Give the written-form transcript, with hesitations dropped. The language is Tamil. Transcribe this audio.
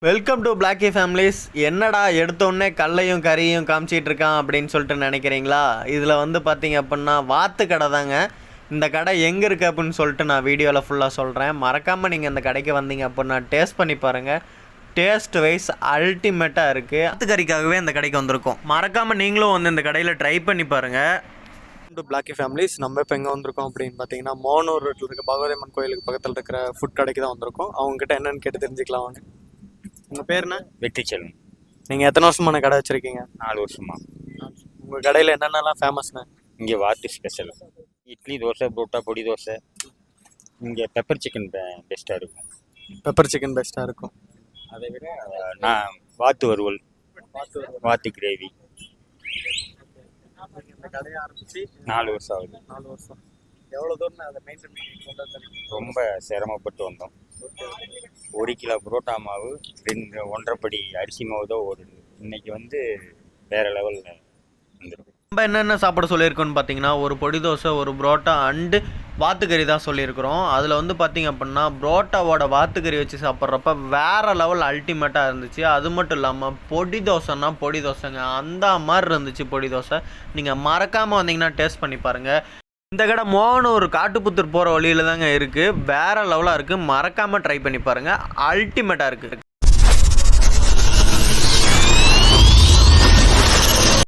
Welcome to Blackie families. என்னடா எடுத்தோடனே கல்லையும் கறியும் காமிச்சிட்டு இருக்கான் அப்படின்னு சொல்லிட்டு நினைக்கிறீங்களா? இதில் வந்து பார்த்தீங்க அப்படின்னா வாத்து கடை தாங்க. இந்த கடை எங்கே இருக்குது அப்படின்னு சொல்லிட்டு நான் வீடியோவில் ஃபுல்லாக சொல்கிறேன். மறக்காமல் நீங்கள் இந்த கடைக்கு வந்தீங்க அப்படின்னா டேஸ்ட் பண்ணி பாருங்கள். டேஸ்ட் வைஸ் அல்டிமேட்டாக இருக்குது. வாத்து கறிக்காகவே இந்த கடைக்கு வந்திருக்கோம். மறக்காமல் நீங்களும் வந்து இந்த கடையில் ட்ரை பண்ணி பாருங்கள். To Blackie families. நம்ம இப்போ எங்கே வந்திருக்கோம் அப்படின்னு பார்த்தீங்கன்னா மோனூர் ரோட்டில் இருக்க பகவதியம்மன் கோயிலுக்கு பக்கத்தில் இருக்கிற ஃபுட் கடைக்கு தான் வந்திருக்கோம். அவங்ககிட்ட என்னென்னு கேட்டு தெரிஞ்சுக்கலாம் வாங்க. உங்கள் பேருண்ணா? வெற்றி செல்வம். நீங்கள் எத்தனை வருஷமான கடை வச்சுருக்கீங்க? 4 வருஷமா. உங்கள் கடையில் என்னென்னலாம் ஃபேமஸ்ண்ணே? இங்கே வாத்து ஸ்பெஷல் இட்லி, தோசை, புரோட்டா, பொடி தோசை. இங்கே பெப்பர் சிக்கன் பெஸ்ட்டாக இருக்கும். பெப்பர் சிக்கன் பெஸ்ட்டாக இருக்கும். அதை விட நான் வாத்து வறுவல், வாத்து கிரேவி. இந்த கடையை ஆரம்பிச்சு 4 வருஷம் ஆகுது. 4 வருஷம். எவ்வளோ தூரம் அதை மெயின்டைன் பண்ணி கொண்டு வந்தீங்க? ரொம்ப சிரமப்பட்டு வந்தோம். 1 கிலோ புரோட்டா மாவு, 1.5 படி அரிசி மாவு தான் ஓடுது. இன்னைக்கு வந்து வேற லெவலில் வந்துடும். நம்ம என்னென்ன சாப்பிட சொல்லியிருக்கோன்னு பார்த்தீங்கன்னா ஒரு பொடி தோசை, ஒரு புரோட்டா அண்டு வாத்துக்கறி தான் சொல்லியிருக்கிறோம். அதில் வந்து பார்த்திங்க அப்படின்னா புரோட்டாவோட வாத்துக்கறி வச்சு சாப்பிட்றப்ப வேறு லெவல் அல்டிமேட்டாக இருந்துச்சு. அது மட்டும் இல்லாமல் பொடி தோசைன்னா பொடி தோசைங்க அந்த மாதிரி இருந்துச்சு பொடி தோசை. நீங்கள் மறக்காமல் வந்தீங்கன்னா டேஸ்ட் பண்ணி பாருங்கள். இந்த கடை மோனூர் காட்டுப்புத்தூர் போகிற வழியில் தாங்க இருக்குது. வேறு லெவலாக இருக்குது. மறக்காமல் ட்ரை பண்ணி பாருங்கள். அல்டிமேட்டாக இருக்குது.